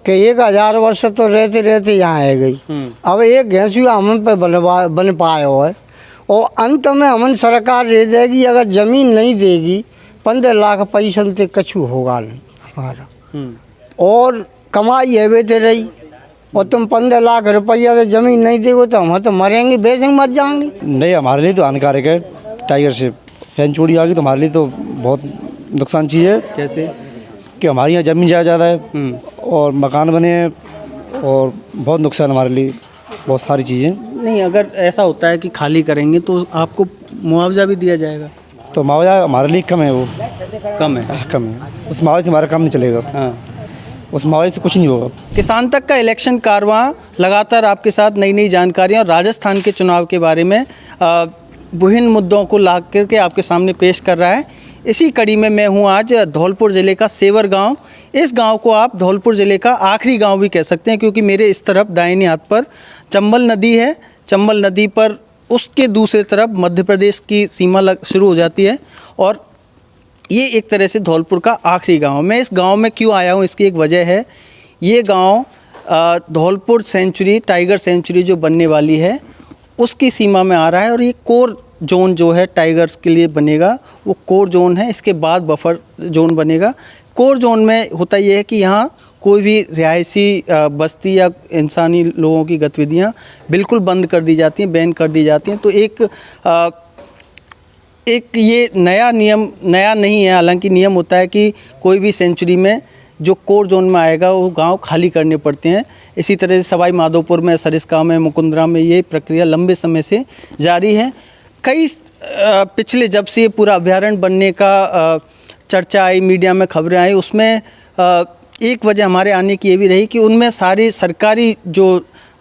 कि 1000 वर्ष तो रहते रहते यहाँ आ गई। अब एक घैंसू हमन पे बन पाए हो है, और अंत में हमन सरकार रह जाएगी अगर ज़मीन नहीं देगी 15 लाख पैसा से कछु होगा नहीं हमारा। और कमाई है बेटे रही, और तुम 15 लाख रुपया से ज़मीन नहीं देगो तो हम तो मरेंगे, बेचेंगे, मर जाएंगे। नहीं, हमारे लिए तो हानिकारक है। टाइगर से सेंचुरी आ गई तो हमारे लिए तो बहुत नुकसान चीज़ है। कैसे? कि हमारे यहाँ ज़मीन ज़्यादा है और मकान बने हैं और बहुत नुकसान हमारे लिए, बहुत सारी चीज़ें। नहीं, अगर ऐसा होता है कि खाली करेंगे तो आपको मुआवजा भी दिया जाएगा? तो मुआवजा हमारे लिए कम है, वो कम है। कम है। उस मुआवजे से हमारा काम नहीं चलेगा। हाँ, उस मुआवजे से कुछ नहीं होगा। किसान तक का इलेक्शन कारवां लगातार आपके साथ नई नई जानकारियां और राजस्थान के चुनाव के बारे में विभिन्न मुद्दों को ला करके आपके सामने पेश कर रहा है। इसी कड़ी में मैं हूं आज धौलपुर ज़िले का सेवर गांव। इस गांव को आप धौलपुर ज़िले का आखिरी गांव भी कह सकते हैं, क्योंकि मेरे इस तरफ दाहिने हाथ पर चंबल नदी है। चंबल नदी पर उसके दूसरे तरफ मध्य प्रदेश की सीमा शुरू हो जाती है, और ये एक तरह से धौलपुर का आखिरी गांव। मैं इस गांव में क्यों आया हूं, इसकी एक वजह है। ये गांव धौलपुर सेंचुरी, टाइगर सेंचुरी जो बनने वाली है उसकी सीमा में आ रहा है, और ये कोर जोन जो है टाइगर्स के लिए बनेगा, वो कोर जोन है। इसके बाद बफर जोन बनेगा। कोर जोन में होता ये है कि यहाँ कोई भी रिहायशी बस्ती या इंसानी लोगों की गतिविधियाँ बिल्कुल बंद कर दी जाती हैं, बैन कर दी जाती हैं। तो एक ये नया नियम, नया नहीं है, हालांकि नियम होता है कि कोई भी सेंचुरी में जो कोर जोन में आएगा वो गांव खाली करने पड़ते हैं। इसी तरह से सवाई माधोपुर में, सरिस्का में, मुकुंदरा में ये प्रक्रिया लंबे समय से जारी है। कई पिछले जब से ये पूरा अभ्यारण्य बनने का चर्चा आई, मीडिया में खबरें आई, उसमें एक वजह हमारे आने की ये भी रही कि उनमें सारी सरकारी जो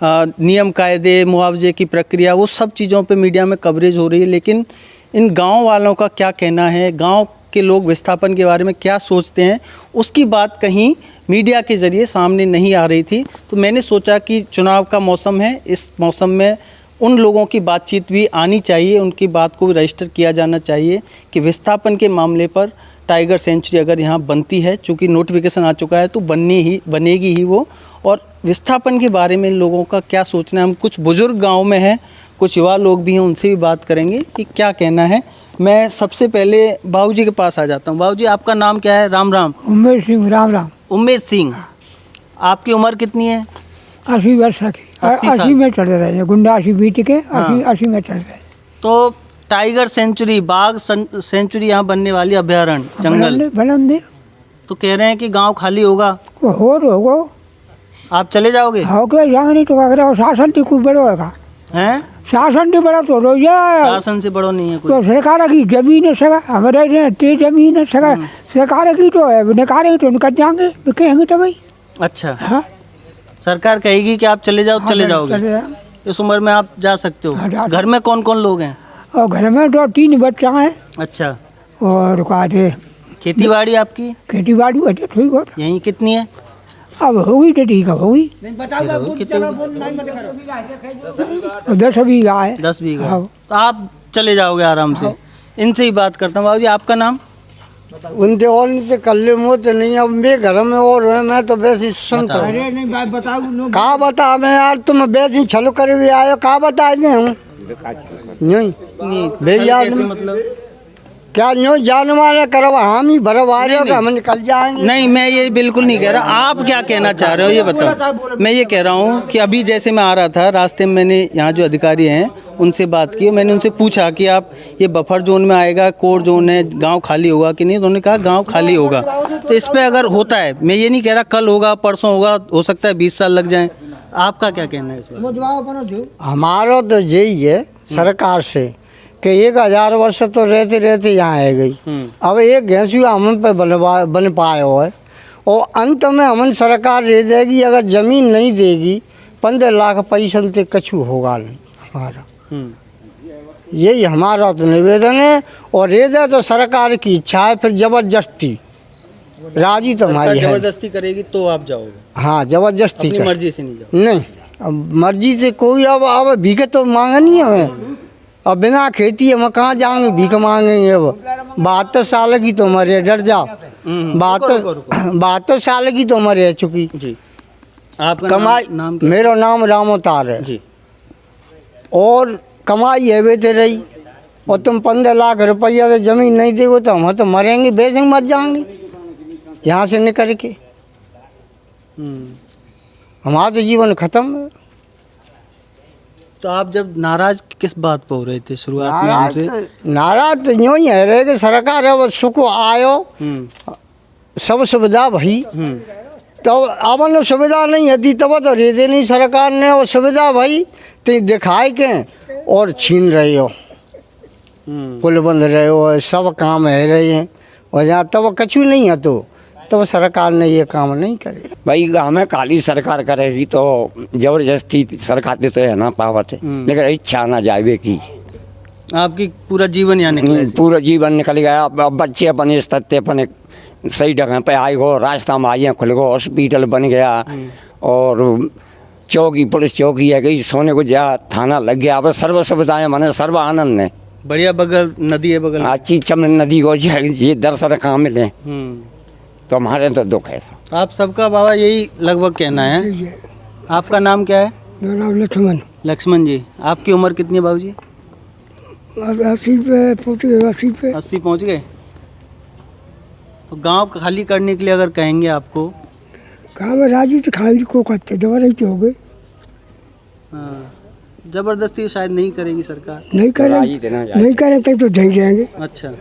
नियम कायदे, मुआवजे की प्रक्रिया, वो सब चीज़ों पे मीडिया में कवरेज हो रही है। लेकिन इन गांव वालों का क्या कहना है, गांव के लोग विस्थापन के बारे में क्या सोचते हैं, उसकी बात कहीं मीडिया के ज़रिए सामने नहीं आ रही थी। तो मैंने सोचा कि चुनाव का मौसम है, इस मौसम में उन लोगों की बातचीत भी आनी चाहिए, उनकी बात को भी रजिस्टर किया जाना चाहिए कि विस्थापन के मामले पर टाइगर सेंचुरी अगर यहाँ बनती है, चूँकि नोटिफिकेशन आ चुका है तो बनेगी ही वो, और विस्थापन के बारे में इन लोगों का क्या सोचना है। हम कुछ बुजुर्ग गांव में हैं, कुछ युवा लोग भी हैं, उनसे भी बात करेंगे कि क्या कहना है। मैं सबसे पहले बाबूजी के पास आ जाता हूँ। बाबूजी, आपका नाम क्या है? राम राम। उमेश सिंह। राम राम। उमेश सिंह, आपकी उम्र कितनी है? 80 वर्ष की। 80 में चल रहे हैं, गुंडा 80 बीत के 80 में चल रहे हैं। तो टाइगर सेंचुरी, बाघ सेंचुरी यहाँ बनने वाली, अभ्यारण्य जंगल बुलंदी, तो कह रहे हैं कि गांव खाली होगा। होगा। आप चले जाओगे? हो गया जाएंगे, नहीं तो अगर शासन की कुछ बड़ा होगा। हैं? शासन से बड़ा तो रो जाए। शासन से बड़ो नहीं है कोई। तो सरकार की जमीन है, सगा हमारे ते जमीन है, सगा सरकार की तो है, निकालेंगे तो निकल जाएंगे, कहेंगे तो भाई। अच्छा, हाँ, सरकार कहेगी कि आप चले जाओ, हाँ, चले जाओगे। चले इस उम्र में आप जा सकते हाँ, जा हो। सकते। घर में कौन कौन लोग हैं? और घर में तो 3 बच्चा हैं। अच्छा, और कहते खेती बाड़ी आपकी खेती बाड़ी बचे ठीक हो, यहीं कितनी है? अब होगी तो ठीक है, होगी। कितने? 10 बीघा है। 10 बीघा। हाँ। तो आप चले जाओगे आराम से। इनसे ही बात करता हूँ। बाबूजी, आपका नाम? उनसे और नीचे कल्ले मोते नहीं, अब मेरे घर में और है, मैं तो वैसे सुनता हूँ। बताओ। नहीं भाई बताओ, कहा बता मैं यार, तुम वैसे छलो करे हुए आयो, कहा बता दे हूँ नहीं भैया, कैसे मतलब? क्या न्यू जानवर करो, हम ही भरवारे हो, हम निकल जाएंगे। नहीं, मैं ये बिल्कुल नहीं कह रहा। आप क्या कहना चाह रहे हो ये बताओ। मैं ये कह रहा हूँ कि अभी जैसे मैं आ रहा था, रास्ते में मैंने यहाँ जो अधिकारी हैं उनसे बात की। मैंने उनसे पूछा कि आप ये बफर जोन में आएगा, कोर जोन है, गांव खाली होगा कि नहीं। उन्होंने कहा गांव खाली होगा। तो इस पर अगर होता है, मैं ये नहीं कह रहा कल होगा, परसों होगा, हो सकता है 20 साल लग जाए। आपका क्या कहना है इस पर? हमारा तो यही है सरकार से कि 1000 वर्ष तो रहते रहते यहाँ आ गई। अब एक घैंसू हमन पे बन पाए हो है, और अंत में हमन सरकार रह जाएगी अगर ज़मीन नहीं देगी 15 लाख पैसा से कछु होगा नहीं हमारा। यही हमारा तो निवेदन है। और रह जाए तो सरकार की इच्छा है, फिर जबरदस्ती राजी तो हमारी है। जबरदस्ती करेगी तो आप जाओगे? हाँ, जबरदस्ती अपनी कर। मर्जी से नहीं जाओ? नहीं, अब मर्जी से कोई अब भीख तो मांगनी है हमें। अब बिना खेती हम कहाँ जाएंगे, भीख मांगेंगे। अब 72 साल की तो मरे, डर जाओ। 72 साल की तो मरे चुकी जी। आपका कमाई नाम क्या? मेरा नाम राम अवतार है जी। और कमाई है बेचे रही और तुम 15 लाख रुपया से ज़मीन नहीं देगो तो हम तो मरेंगे, बेचेंगे, मर जाएंगे यहाँ से निकल के। हमारा तो जीवन खत्म है। तो आप जब नाराज किस बात पर हो रहे थे शुरुआत में हमसे? नाराज तो यूँ ही है रहे कि सरकार है वो सुख आयो सब सुविधा भई, तो अपन सुविधा नहीं होती तब तो रे दे नहीं सरकार ने वो सुविधा भाई तो दिखाए के और छीन रहे हो, पुल बंद रहे हो, सब काम है रहे हैं और यहाँ तब कछु नहीं है तो तब सरकार ने ये काम नहीं करे। भाई हमें काली सरकार करेगी तो जबरदस्ती सरकार तो है ना पावत है, लेकिन इच्छा ना जाए की। आपकी पूरा जीवन यहाँ निकला है? पूरा जीवन निकल गया। अब बच्चे अपने स्तर अपने सही जगह पे आए हो, रास्ता में आइए खुल गो, हॉस्पिटल बन गया और चौकी पुलिस चौकी है गई, सोने को जा थाना लग गया। अब सर्व सुविधाएं माने सर्व आनंद है। बढ़िया बगल नदी है बगल में। अच्छी चमन नदी को ये दर्शन कहाँ मिले तो हमारे तो दुख है। आप सबका बाबा यही लगभग कहना है। आपका नाम क्या है? मेरा नाम लक्ष्मण। लक्ष्मण जी, आपकी उम्र कितनी है बाबू जी? 80 पे 80 पहुँच गए। तो गांव खाली करने के लिए अगर कहेंगे आपको? गाँव में राजी तो खाली को करते दवा नहीं तो हो गए। हाँ, जबरदस्ती शायद नहीं करेगी सरकार। नहीं करें तक तो झेल जाएंगे। अच्छा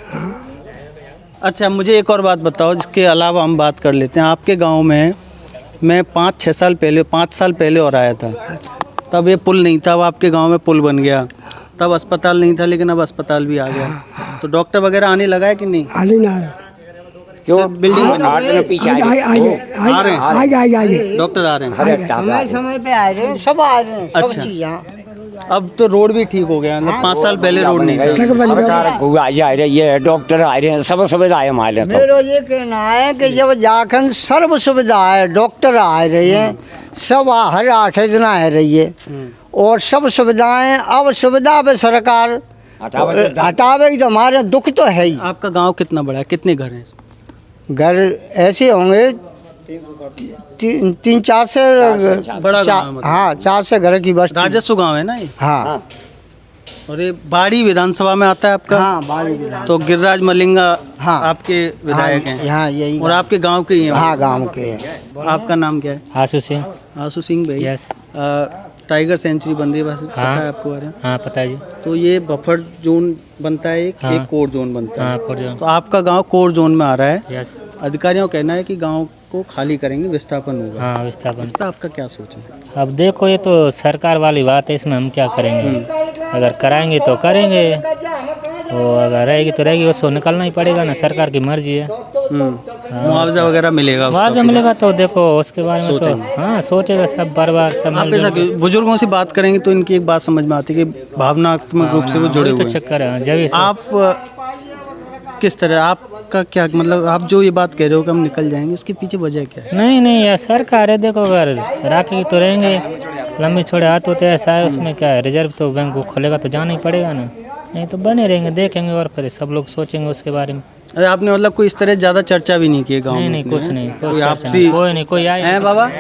अच्छा, मुझे एक और बात बताओ जिसके अलावा हम बात कर लेते हैं। आपके गांव में मैं 5 साल पहले और आया था, तब ये पुल नहीं था। अब आपके गांव में पुल बन गया। तब अस्पताल नहीं था लेकिन अब अस्पताल भी आ गया। तो डॉक्टर वगैरह आने लगा है कि नहीं? आने ना क्यों बिल्डिंग बनी? आ रहे डॉक्टर आ रहे हैं। समय पे आ रहे हैं, सब आ रहे हैं, सब अच्छा। चीज यहाँ। अब तो रोड भी ठीक हो गया, मतलब 5 साल पहले रोड नहीं था। सरकार आ रही है, डॉक्टर आ रहे हैं, सब सुविधाएं हमारे तो। मेरा ये कहना है कि जब जाखन सर्व सुविधा है, डॉक्टर आ रहे हैं, सब हर 8 दिन आ रही है और सब सुविधाएं। अब सुविधा पे सरकार हटावेगी तो हमारे दुख तो है ही। आपका गांव कितना बड़ा है? कितने घर हैं इसमें? घर ऐसे होंगे 3-4 से बड़ा गाँव है मतलब। हाँ 4 से घर की बस्ती। राजस्व गांव है ना ये? हाँ और ये बाड़ी विधानसभा में आता है आपका? हाँ बाड़ी विधान। तो गिरिराज मलिंगा हाँ। आपके विधायक हैं? हाँ यही। और आपके गांव के ही हैं? हाँ गांव के हैं। आपका नाम क्या है? आशु सिंह। आशु सिंह भाई। यस। टाइगर सेंचुरी बन रही है, पता है आपको बारे में? हाँ पता है जी। तो ये बफर जोन बनता है, एक हाँ। कोर जोन बनता है। हाँ कोर जोन। तो आपका गांव कोर जोन में आ रहा है। यस। अधिकारियों का कहना है कि गांव को खाली करेंगे, विस्थापन होगा। हाँ विस्थापन। इस पर आपका क्या सोच है? अब देखो ये तो सरकार वाली बात है, इसमें हम क्या करेंगे। अगर कराएंगे तो करेंगे और अगर रहेगी तो रहेगी, उसको निकलना ही पड़ेगा ना, सरकार की मर्जी है। मुआवजा वगैरह मिलेगा? मुआवजा मिलेगा तो देखो उसके बारे में तो हाँ सोचेगा सब बार सब आप ऐसा क्यों? बुजुर्गों से बात करेंगे तो इनकी एक बात समझ में आती है कि भावनात्मक रूप से वो जुड़े तो हुए हैं। चक्कर है जब आप किस तरह, आपका क्या मतलब, आप जो ये बात कह रहे हो कि हम निकल जाएंगे, उसके पीछे वजह क्या है? नहीं यार सरकार है, देखो अगर राखेगी तो रहेंगे, लंबे छोड़े हाथ होते ऐसा है, उसमें क्या है, रिजर्व तो बैंक को खोलेगा तो जाना ही पड़ेगा ना, नहीं तो बने रहेंगे, देखेंगे और फिर सब लोग सोचेंगे उसके बारे में। अरे आपने मतलब कोई इस तरह ज़्यादा चर्चा भी नहीं की गाँव में? नहीं कुछ नहीं, कोई आपसी कोई नहीं, कोई आए है बाबा?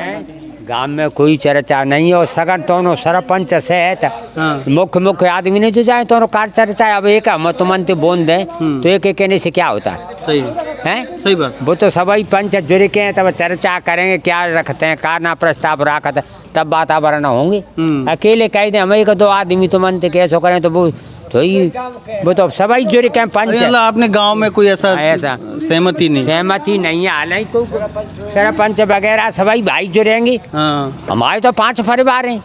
गांव में कोई चर्चा नहीं है और सगन तो सरपंच से है हाँ। मुख्य आदमी ने जो जाए तो कार चर्चा है। अब एक मत मंत्री बोल दें तो एक कहने से क्या होता है? सही है, हैं? सही बात। वो तो सभी पंच जुड़ के हैं, तब चर्चा करेंगे क्या रखते हैं, कारना प्रस्ताव रखते तब वातावरण होंगे। अकेले कह दें हम 1-2 आदमी तो मंत्री कैसे करें तो वो तो सभी जुड़ के पंच। मतलब आपने गांव में कोई ऐसा सहमति नहीं? सहमति नहीं है, हालांकि सरपंच वगैरह सभी भाई जुड़ेंगे। हाँ। हमारे तो 5 परिवार हैं,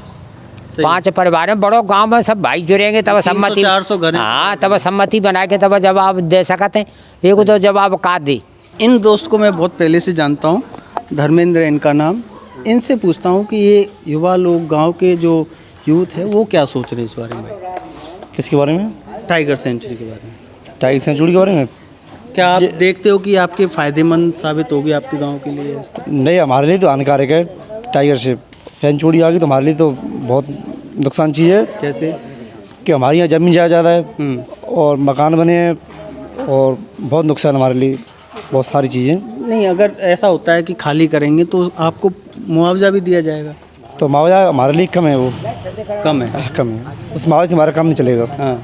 5 परिवार हैं, बड़ो गांव में सब भाई जुड़ेंगे तब सम्मति। 400 घर। हाँ तब सम्मति बना के तब जवाब दे सकते हैं। एक तो जवाब का दे। इन दोस्त को मैं बहुत पहले से जानता हूँ, धर्मेंद्र इनका नाम। इनसे पूछता हूँ कि ये युवा लोग, गांव के जो यूथ है, वो क्या सोच रहे हैं इस बारे में? किसके बारे में? टाइगर सेंचुरी के बारे में। टाइगर सेंचुरी के बारे में क्या आप देखते हो कि आपके फ़ायदेमंद साबित होगी आपके गांव के लिए? नहीं, हमारे लिए तो हानिकारक है। टाइगर सेंचुरी आ गई तो हमारे लिए तो बहुत नुकसान चीज़ है। कैसे? कि हमारे यहाँ ज़मीन ज़्यादा है और मकान बने हैं और बहुत नुकसान हमारे लिए, बहुत सारी चीज़ें। नहीं, अगर ऐसा होता है कि खाली करेंगे तो आपको मुआवजा भी दिया जाएगा? तो मुआवजा हमारे लिए कम है, वो कम है। कम है। उस मुआवजे से हमारा काम नहीं चलेगा, हाँ।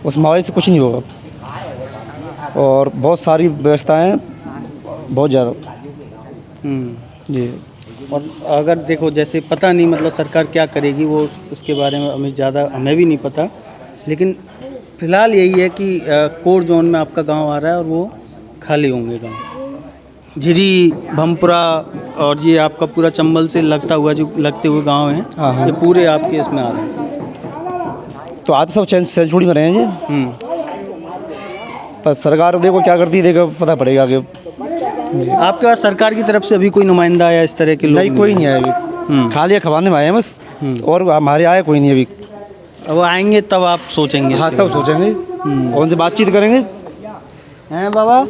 उस मुआवजे से कुछ नहीं होगा। और बहुत सारी व्यवस्थाएं हैं, बहुत ज़्यादा जी। और अगर देखो जैसे पता नहीं मतलब सरकार क्या करेगी वो उसके बारे में हमें भी नहीं पता, लेकिन फ़िलहाल यही है कि कोर जोन में आपका गांव आ रहा है और वो खाली होंगे गांव। झिरी, भमपुरा और ये आपका पूरा चंबल से लगते हुए गांव हैं, हाँ। ये पूरे आपके इसमें आ रहे हैं। तो आज तो सब सेंचुरी में रहे हैं जी, पर सरकार देखो क्या करती है, देखो पता पड़ेगा आगे। आपके पास सरकार की तरफ से अभी कोई नुमाइंदा आया इस तरह के लोग? नहीं, कोई नहीं आया अभी, खाली खवाने में आए हैं बस, और हमारे आए कोई नहीं अभी। अब वो आएंगे तब आप सोचेंगे? हाँ, इसके तब सोचेंगे और उनसे बातचीत करेंगे। हैं बाबा?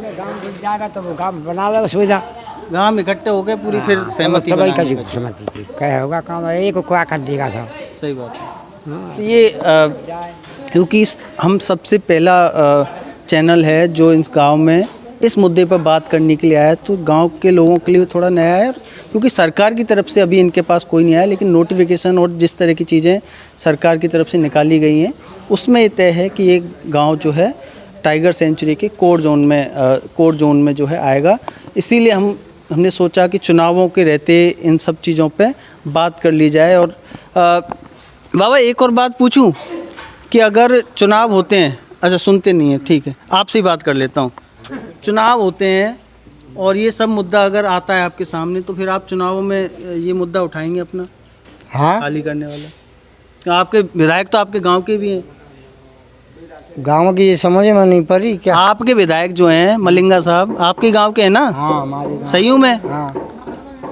जाएगा तो वो काम बना लेगा सुविधा। गाँव में इकट्ठे हो गए पूरी फिर सहमति तब बनाने की। सहमति थी क्या होगा काम एक को कर देगा था। सही बात है। तो ये क्योंकि हम सबसे पहला चैनल है जो इस गांव में इस मुद्दे पर बात करने के लिए आया, तो गांव के लोगों के लिए थोड़ा नया है, क्योंकि सरकार की तरफ से अभी इनके पास कोई नहीं आया, लेकिन नोटिफिकेशन और जिस तरह की चीज़ें सरकार की तरफ से निकाली गई हैं उसमें ये तय है कि ये गांव जो है टाइगर सेंचुरी के कोर जोन में जो है आएगा। इसीलिए हमने सोचा कि चुनावों के रहते इन सब चीज़ों पे बात कर ली जाए। और बाबा एक और बात पूछूं कि अगर चुनाव होते हैं, अच्छा सुनते नहीं है, ठीक है आपसे ही बात कर लेता हूँ। चुनाव होते हैं और ये सब मुद्दा अगर आता है आपके सामने, तो फिर आप चुनावों में ये मुद्दा उठाएंगे अपना हाँ, खाली करने वाला? तो आपके विधायक तो आपके गांव के भी हैं। गांव की ये समझ में नहीं पड़ी क्या? आपके विधायक जो हैं मलिंगा साहब आपके गांव के हैं ना? हाँ, हमारे सही में हाँ,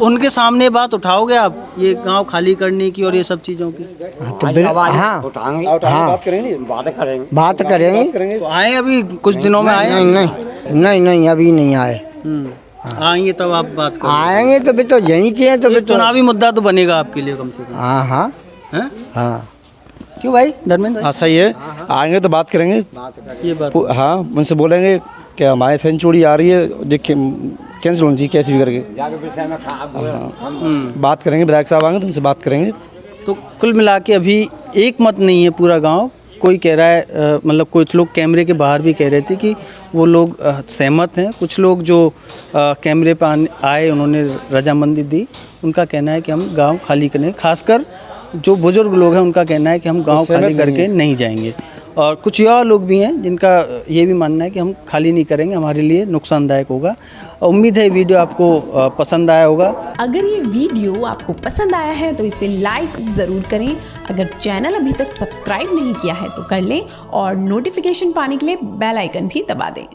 उनके सामने बात उठाओगे आप ये गांव खाली करने की और ये सब चीज़ों की? तो हाँ, उठाएंगे, हाँ, बात करेंगे। तो आए अभी कुछ दिनों में आए? नहीं अभी नहीं आए। आएंगे तब आप बात करेंगे। आएंगे तो भी तो यहीं के हैं, तो भी तो चुनावी मुद्दा तो बनेगा आपके लिए कम से कम। हाँ हाँ हैं? हाँ, क्यों भाई धर्मेंद्र हाँ सही है, आएंगे तो बात करेंगे। ये बात हाँ, उनसे बोलेंगे कि हमारे सेंचुरी आ रही है, जो कैंसिल होनी चाहिए कैसे भी करके। बात करेंगे, विधायक साहब आएंगे तो उनसे बात करेंगे। तो कुल मिला के अभी एक मत नहीं है पूरा गांव। कोई कह रहा है मतलब कुछ लोग कैमरे के बाहर भी कह रहे थे कि वो लोग सहमत हैं। कुछ लोग जो कैमरे पर आए उन्होंने रजामंदी दी, उनका कहना है कि हम गांव खाली करें। खासकर जो बुजुर्ग लोग हैं उनका कहना है कि हम गांव खाली करके नहीं जाएंगे। और कुछ युवा लोग भी हैं जिनका ये भी मानना है कि हम खाली नहीं करेंगे, हमारे लिए नुकसानदायक होगा। उम्मीद है वीडियो आपको पसंद आया होगा। अगर ये वीडियो आपको पसंद आया है तो इसे लाइक ज़रूर करें। अगर चैनल अभी तक सब्सक्राइब नहीं किया है तो कर लें और नोटिफिकेशन पाने के लिए बेल आइकन भी दबा दें।